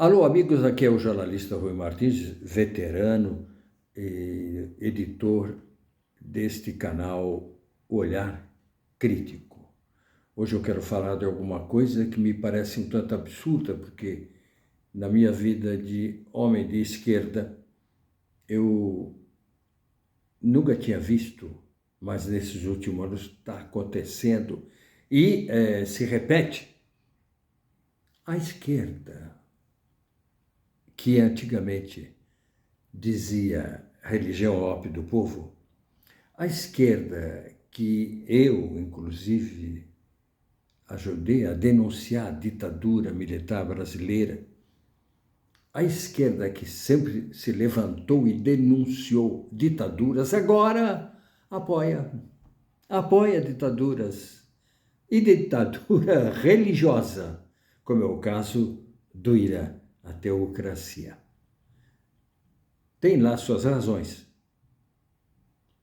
Alô, amigos, aqui é o jornalista Rui Martins, veterano e editor deste canal Olhar Crítico. Hoje eu quero falar de alguma coisa que me parece um tanto absurda, porque na minha vida de homem de esquerda eu nunca tinha visto, mas nesses últimos anos está acontecendo e se repete. A esquerda, que antigamente dizia religião ao ópio do povo, a esquerda, que eu, inclusive, ajudei a denunciar a ditadura militar brasileira, a esquerda que sempre se levantou e denunciou ditaduras, agora apoia ditaduras, e ditadura religiosa, como é o caso do Irã, a teocracia. Tem lá suas razões,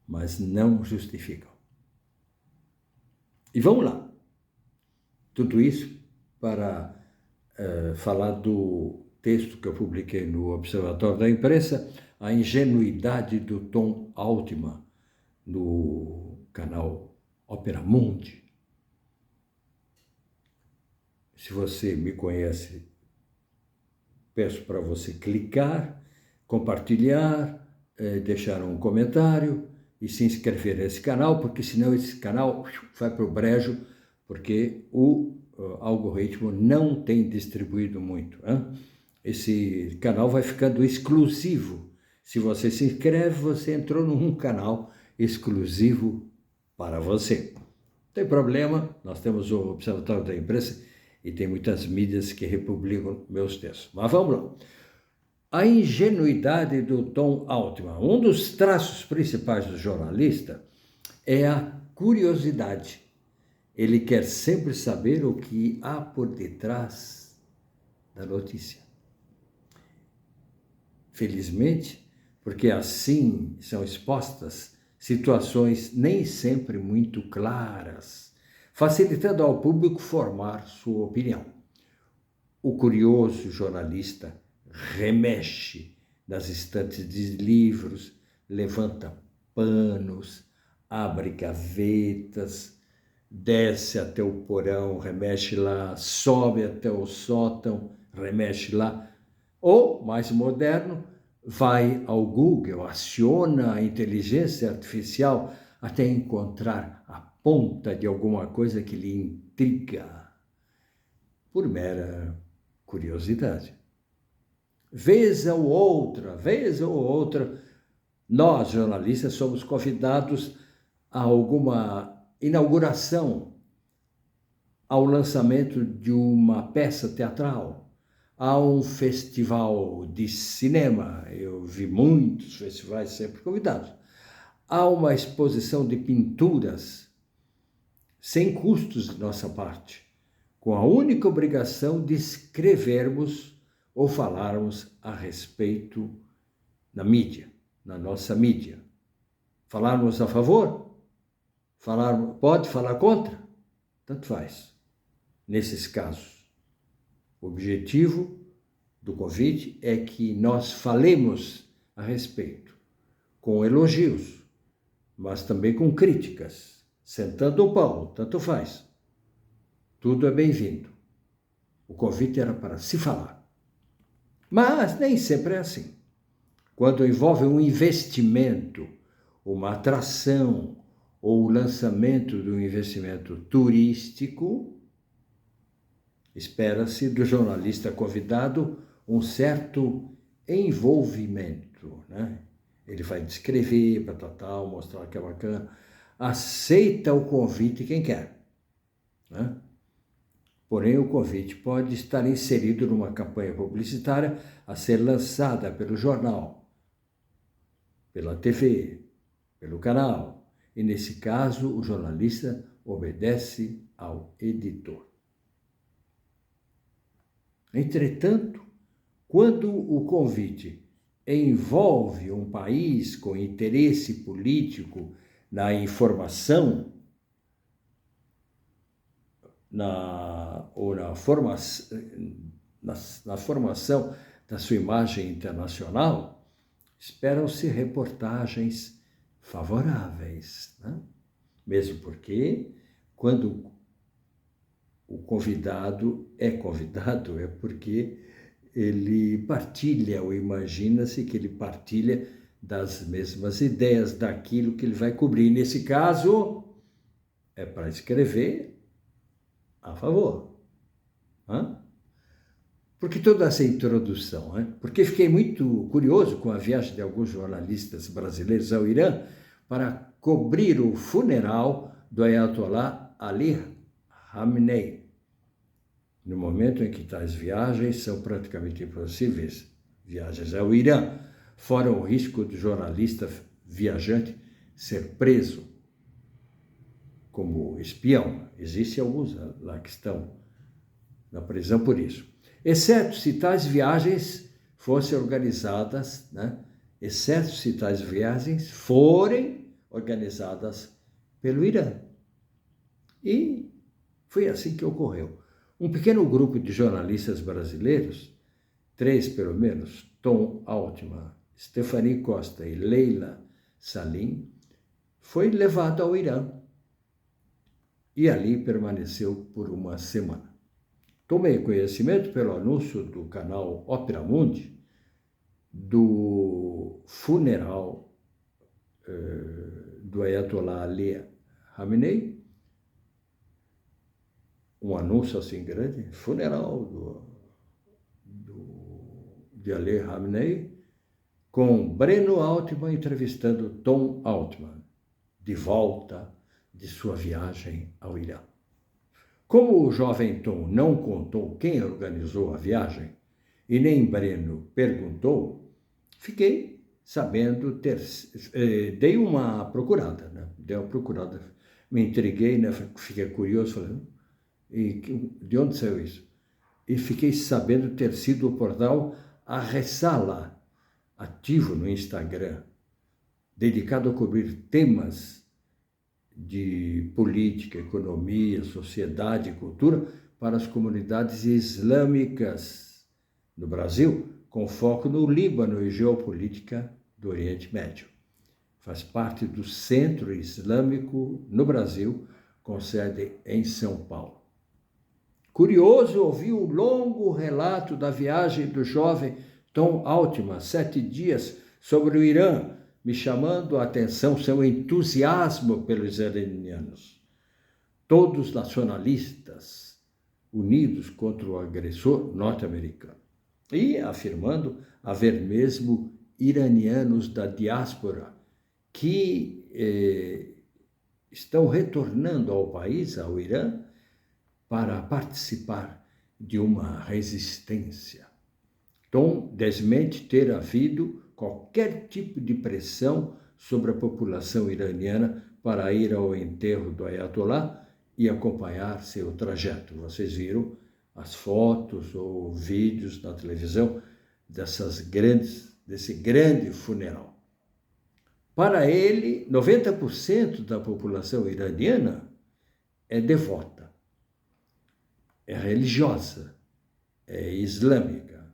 mas não justificam. E vamos lá. Tudo isso para falar do texto que eu publiquei no Observatório da Imprensa, A Ingenuidade do Tom Altman, no canal Opera Mundi. Se você me conhece, peço para você clicar, compartilhar, deixar um comentário e se inscrever nesse canal, porque senão esse canal vai para o brejo, porque o algoritmo não tem distribuído muito. Esse canal vai ficando exclusivo. Se você se inscreve, você entrou num canal exclusivo para você. Não tem problema, nós temos o Observatório da Imprensa e tem muitas mídias que republicam meus textos. Mas vamos lá. A ingenuidade do Tom Altman. Um dos traços principais do jornalista é a curiosidade. Ele quer sempre saber o que há por detrás da notícia. Felizmente, porque assim são expostas situações nem sempre muito claras, facilitando ao público formar sua opinião. O curioso jornalista remexe nas estantes de livros, levanta panos, abre gavetas, desce até o porão, remexe lá, sobe até o sótão, remexe lá. Ou, mais moderno, vai ao Google, aciona a inteligência artificial até encontrar a ponta de alguma coisa que lhe intriga, por mera curiosidade. Vez ou outra, nós, jornalistas, somos convidados a alguma inauguração, ao lançamento de uma peça teatral, a um festival de cinema, eu vi muitos festivais sempre convidados, a uma exposição de pinturas, sem custos de nossa parte, com a única obrigação de escrevermos ou falarmos a respeito na mídia, na nossa mídia. Falarmos a favor? Pode falar contra? Tanto faz. Nesses casos, o objetivo do convite é que nós falemos a respeito, com elogios, mas também com críticas, sentando o pau, tanto faz. Tudo é bem-vindo. O convite era para se falar. Mas nem sempre é assim. Quando envolve um investimento, uma atração ou o lançamento de um investimento turístico, espera-se do jornalista convidado um certo envolvimento, né? Ele vai descrever, mostrar que é bacana, aceita o convite quem quer, né? Porém, o convite pode estar inserido numa campanha publicitária a ser lançada pelo jornal, pela TV, pelo canal. E, nesse caso, o jornalista obedece ao editor. Entretanto, quando o convite envolve um país com interesse político na informação, na formação da sua imagem internacional, esperam-se reportagens favoráveis, né? Mesmo porque, quando o convidado é porque ele partilha, ou imagina-se que ele partilha das mesmas ideias, daquilo que ele vai cobrir. Nesse caso, é para escrever a favor. Hã? Por que toda essa introdução? Né? Porque fiquei muito curioso com a viagem de alguns jornalistas brasileiros ao Irã para cobrir o funeral do Ayatollah Ali Khamenei. No momento em que tais viagens são praticamente impossíveis, viagens ao Irã, fora o risco do jornalista viajante ser preso como espião. Existem alguns lá que estão na prisão por isso. Exceto se tais viagens fossem organizadas, né? Exceto se tais viagens forem organizadas pelo Irã. E foi assim que ocorreu. Um pequeno grupo de jornalistas brasileiros, 3 pelo menos, Tom Altman, Stephanie Costa e Leila Salim, foi levado ao Irã e ali permaneceu por uma semana. Tomei conhecimento pelo anúncio do canal Opera Mundi do funeral do Ayatollah Ali Khamenei, um anúncio assim grande, funeral de Ali Khamenei, com Breno Altman entrevistando Tom Altman, de volta de sua viagem ao Irã. Como o jovem Tom não contou quem organizou a viagem, e nem Breno perguntou, fiquei sabendo dei uma procurada, né? Me intriguei, né? Fiquei curioso, falei, de onde saiu isso? E fiquei sabendo ter sido o portal A Ressala, ativo no Instagram, dedicado a cobrir temas de política, economia, sociedade e cultura para as comunidades islâmicas no Brasil, com foco no Líbano e geopolítica do Oriente Médio. Faz parte do Centro Islâmico no Brasil, com sede em São Paulo. Curioso ouvir o longo relato da viagem do jovem Tom Altman, 7 dias, sobre o Irã, me chamando a atenção seu entusiasmo pelos iranianos. Todos nacionalistas, unidos contra o agressor norte-americano. E afirmando haver mesmo iranianos da diáspora que estão retornando ao país, ao Irã, para participar de uma resistência. Tom desmente ter havido qualquer tipo de pressão sobre a população iraniana para ir ao enterro do Ayatollah e acompanhar seu trajeto. Vocês viram as fotos ou vídeos na televisão desse grande funeral. Para ele, 90% da população iraniana é devota, é religiosa, é islâmica.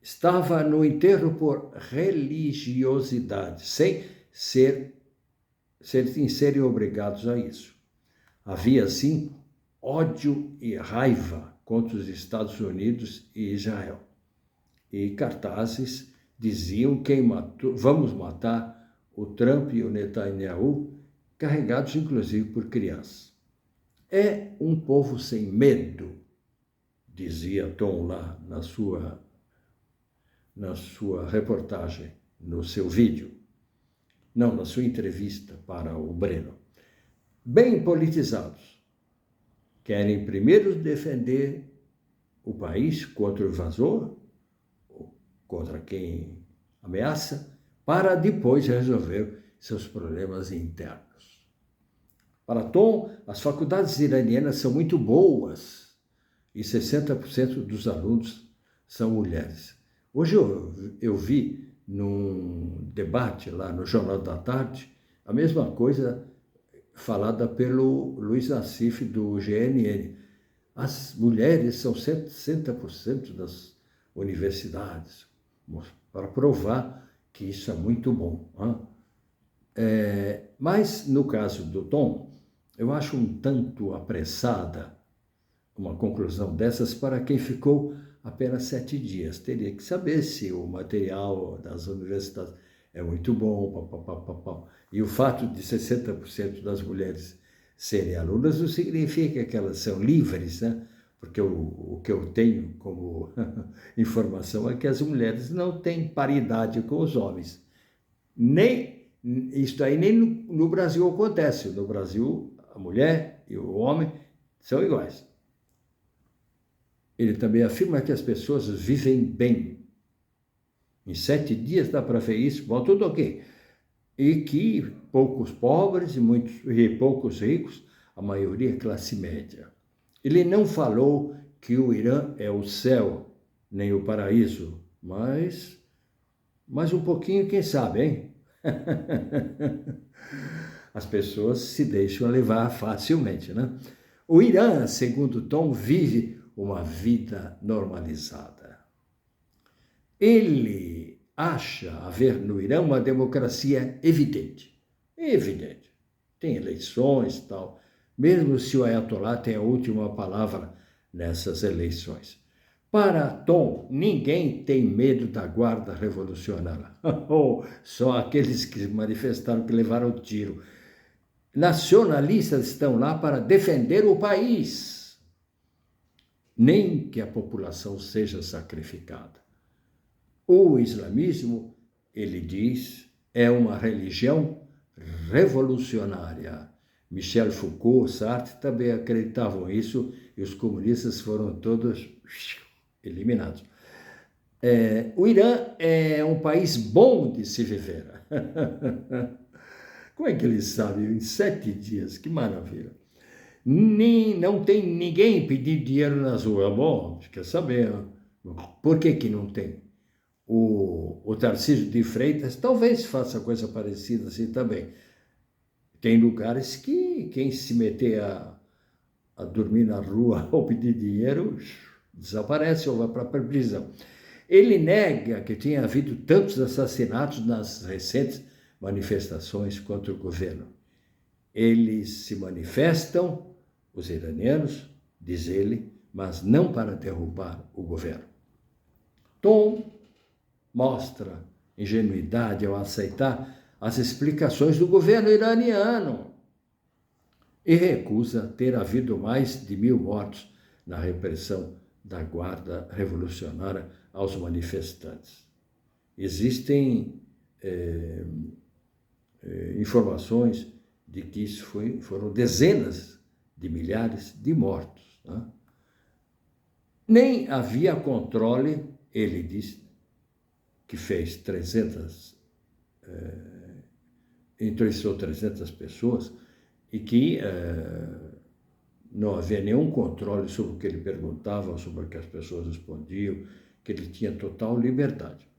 Estava no enterro por religiosidade, sem serem obrigados a isso. Havia, assim, ódio e raiva contra os Estados Unidos e Israel. E cartazes diziam vamos matar o Trump e o Netanyahu, carregados inclusive por crianças. É um povo sem medo, dizia Tom lá na sua reportagem, no seu vídeo, não, na sua entrevista para o Breno. Bem politizados. Querem primeiro defender o país contra o invasor, contra quem ameaça, para depois resolver seus problemas internos. Para Tom, as faculdades iranianas são muito boas e 60% dos alunos são mulheres. Hoje eu vi num debate lá no Jornal da Tarde a mesma coisa falada pelo Luiz Nassif do GNN. As mulheres são 60% das universidades, para provar que isso é muito bom. Mas, no caso do Tom, eu acho um tanto apressada uma conclusão dessas para quem ficou apenas 7 dias. Teria que saber se o material das universidades é muito bom, E o fato de 60% das mulheres serem alunas não significa que elas são livres, né? Porque o que eu tenho como informação é que as mulheres não têm paridade com os homens. Isso aí nem no Brasil acontece. No Brasil, a mulher e o homem são iguais. Ele também afirma que as pessoas vivem bem. Em 7 dias dá para ver isso, bom, tudo ok. E que poucos pobres e poucos ricos, a maioria classe média. Ele não falou que o Irã é o céu, nem o paraíso, mas um pouquinho, quem sabe, hein? As pessoas se deixam levar facilmente, né? O Irã, segundo Tom, vive uma vida normalizada. Ele acha haver no Irã uma democracia evidente. Evidente. Tem eleições e tal, mesmo se o Ayatollah tem a última palavra nessas eleições. Para Tom, ninguém tem medo da guarda revolucionária. Só aqueles que se manifestaram, que levaram tiro. Nacionalistas estão lá para defender o país. Nem que a população seja sacrificada. O islamismo, ele diz, é uma religião revolucionária. Michel Foucault, Sartre também acreditavam isso e os comunistas foram todos eliminados. O Irã é um país bom de se viver. Como é que eles sabem? Em 7 dias, que maravilha. Não tem ninguém pedindo dinheiro nas ruas. Bom, quer saber, por que não tem? O Tarcísio de Freitas talvez faça coisa parecida assim também. Tem lugares que quem se meter a dormir na rua ou pedir dinheiro desaparece ou vai para a prisão. Ele nega que tenha havido tantos assassinatos nas recentes manifestações contra o governo. Eles se manifestam, os iranianos, diz ele, mas não para derrubar o governo. Tom mostra ingenuidade ao aceitar as explicações do governo iraniano e recusa ter havido mais de 1.000 mortos na repressão da Guarda Revolucionária aos manifestantes. Existem informações de que isso foram dezenas de milhares de mortos. Né? Nem havia controle, ele diz, que fez 300, entrevistou 300 pessoas e que não havia nenhum controle sobre o que ele perguntava, sobre o que as pessoas respondiam, que ele tinha total liberdade.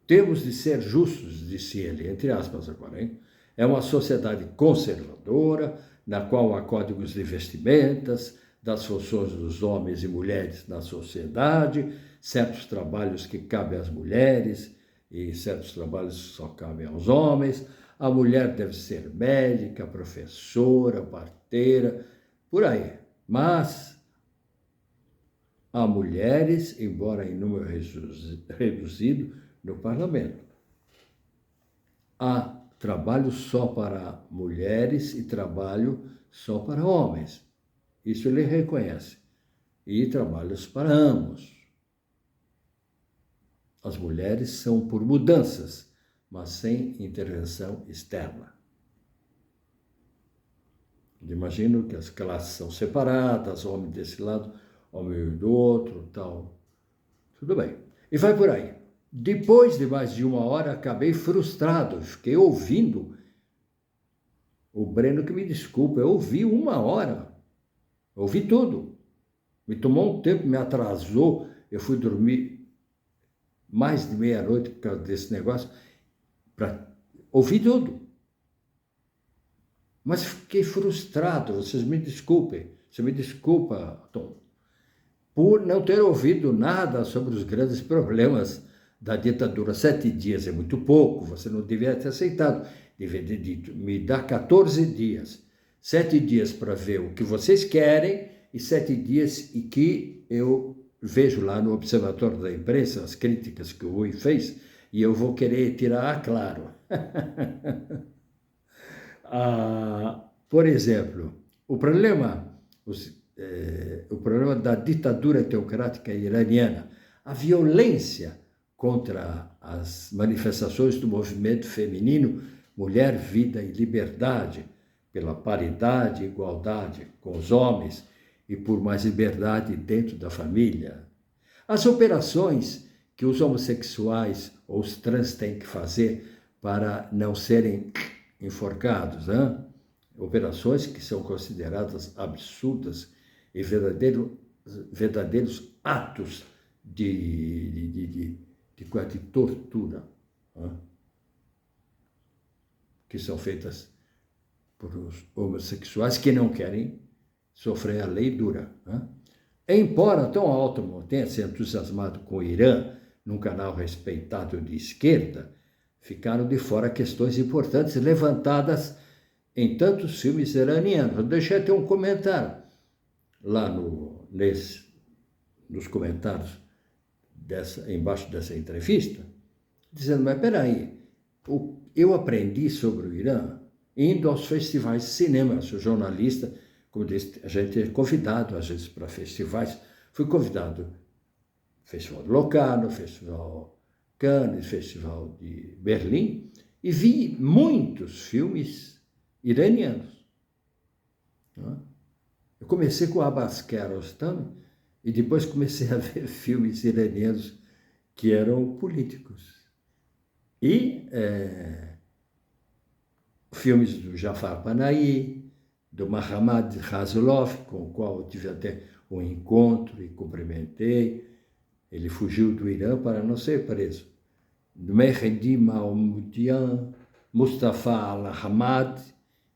Temos de ser justos, disse ele, entre aspas agora, hein? É uma sociedade conservadora, na qual há códigos de vestimentas, das funções dos homens e mulheres na sociedade, certos trabalhos que cabem às mulheres e certos trabalhos só cabem aos homens. A mulher deve ser médica, professora, parteira, por aí. Mas há mulheres, embora em número reduzido, no parlamento. Há trabalho só para mulheres e trabalho só para homens. Isso ele reconhece. E trabalhos para ambos. As mulheres são por mudanças, mas sem intervenção externa. Imagino que as classes são separadas, homem desse lado, homem do outro, tal. Tudo bem. E vai por aí. Depois de mais de 1 hora, acabei frustrado. Fiquei ouvindo. O Breno que me desculpa, eu ouvi 1 hora. Ouvi tudo. Me tomou um tempo, me atrasou. Eu fui dormir mais de meia-noite por causa desse negócio, para ouvir tudo. Mas fiquei frustrado, vocês me desculpem, você me desculpa, Tom, por não ter ouvido nada sobre os grandes problemas da ditadura. 7 dias é muito pouco, você não devia ter aceitado. Deveria ter dito, me dá 14 dias. 7 dias para ver o que vocês querem e 7 dias e que eu vejo lá no Observatório da Imprensa as críticas que o Rui fez e eu vou querer tirar a claro. Por exemplo, o problema da ditadura teocrática iraniana, a violência contra as manifestações do movimento feminino Mulher, Vida e Liberdade, pela paridade e igualdade com os homens e por mais liberdade dentro da família. As operações que os homossexuais ou os trans têm que fazer para não serem enforcados, hein? Operações que são consideradas absurdas e verdadeiros atos de tortura, hein? Que são feitas por os homossexuais que não querem sofrer a lei dura, hein? Embora tão alto tenha se entusiasmado com o Irã, num canal respeitado de esquerda, ficaram de fora questões importantes levantadas em tantos filmes iranianos. Eu deixei até um comentário lá nos comentários embaixo dessa entrevista, dizendo, mas peraí, eu aprendi sobre o Irã indo aos festivais de cinema. Eu sou jornalista, como disse, a gente é convidado às vezes para festivais. Fui convidado no Festival de Locarno, Festival Cannes, Festival de Berlim, e vi muitos filmes iranianos. Eu comecei com Abbas Kiarostami e depois comecei a ver filmes iranianos que eram políticos. E filmes do Jafar Panahi, do Mohammad Rasulov, com o qual eu tive até um encontro e cumprimentei. Ele fugiu do Irã para não ser preso. Do Mehdi Mahmoudyan, Mustafa Al-Hamad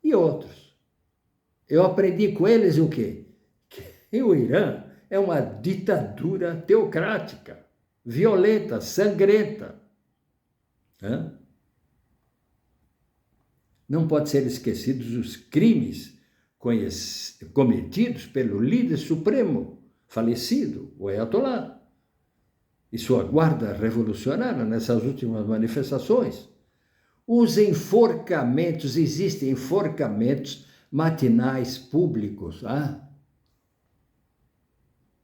e outros. Eu aprendi com eles o quê? Que o Irã é uma ditadura teocrática, violenta, sangrenta. Não pode ser esquecidos os crimes cometidos pelo líder supremo, falecido, o Ayatollah, e sua guarda revolucionária nessas últimas manifestações. Os enforcamentos, existem enforcamentos matinais públicos,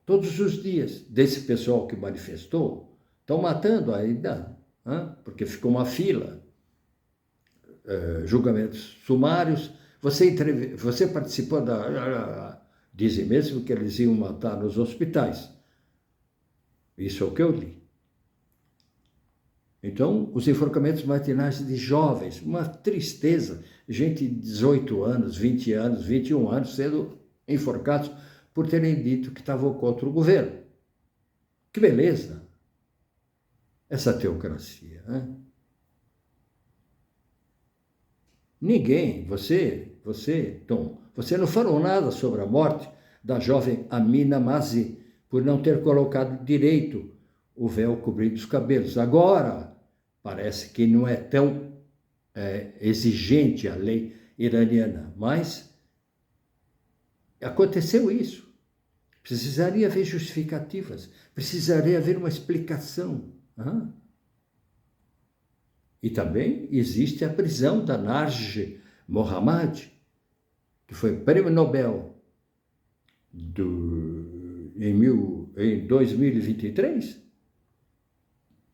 todos os dias, desse pessoal que manifestou, estão matando ainda, porque ficou uma fila. Julgamentos sumários. Você participou dizem mesmo que eles iam matar nos hospitais. Isso é o que eu li. Então, os enforcamentos matinais de jovens, uma tristeza. Gente de 18 anos, 20 anos, 21 anos sendo enforcados por terem dito que estavam contra o governo. Que beleza! Essa teocracia, né? Ninguém, Tom, você não falou nada sobre a morte da jovem Amina Mazi por não ter colocado direito o véu cobrindo os cabelos. Agora, parece que não é tão exigente a lei iraniana, mas aconteceu isso. Precisaria haver justificativas, precisaria haver uma explicação. E também existe a prisão da Narges Mohammadi, que foi prêmio Nobel em 2023,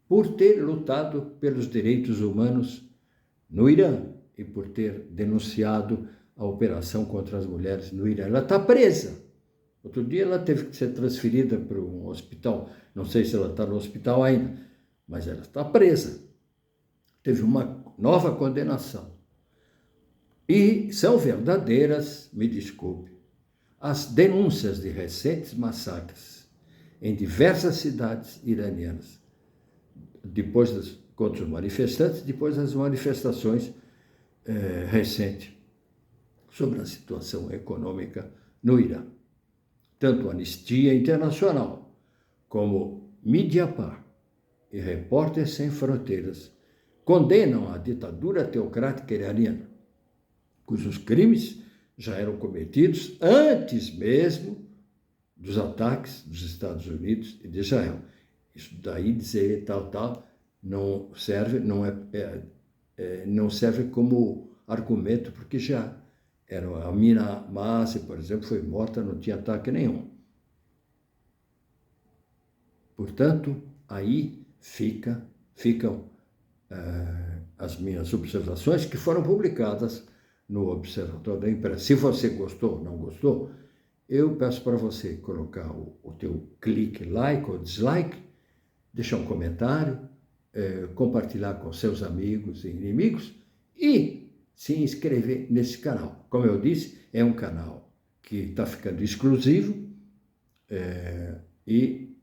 por ter lutado pelos direitos humanos no Irã e por ter denunciado a operação contra as mulheres no Irã. Ela está presa. Outro dia ela teve que ser transferida para um hospital. Não sei se ela está no hospital ainda, mas ela está presa. Teve uma nova condenação. E são verdadeiras, me desculpe, as denúncias de recentes massacres em diversas cidades iranianas, contra os manifestantes, depois das manifestações recentes. sobre a situação econômica no Irã. Tanto a Anistia Internacional como Mediapart e Repórteres Sem Fronteiras condenam a ditadura teocrática iraniana, cujos crimes já eram cometidos antes mesmo dos ataques dos Estados Unidos e de Israel. Isso daí dizer tal, não serve, não serve como argumento, porque já era a Mina Massi, por exemplo, foi morta, não tinha ataque nenhum. Portanto, aí ficam as minhas observações, que foram publicadas no Observatório da Imprensa. Se você gostou ou não gostou, eu peço para você colocar o teu clique like ou dislike, deixar um comentário, compartilhar com seus amigos e inimigos e se inscrever nesse canal. Como eu disse, é um canal que está ficando exclusivo e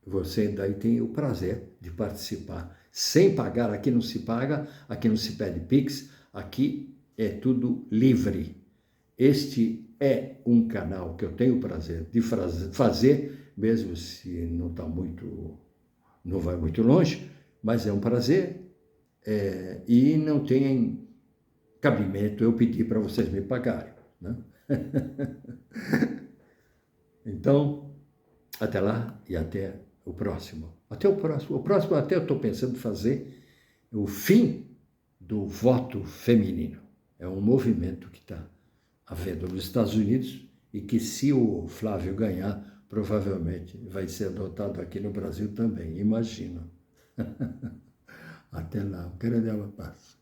você daí tem o prazer de participar sem pagar. Aqui não se paga, aqui não se pede Pix, aqui é tudo livre. Este é um canal que eu tenho o prazer de fazer, mesmo se não vai muito longe, mas é um prazer e não tem cabimento eu pedir para vocês me pagarem, né? Então, até lá e até o próximo. Até o próximo. O próximo até eu estou pensando em fazer o fim do voto feminino. É um movimento que está havendo nos Estados Unidos e que, se o Flávio ganhar, provavelmente vai ser adotado aqui no Brasil também. Imagina. Até lá. Um grande abraço.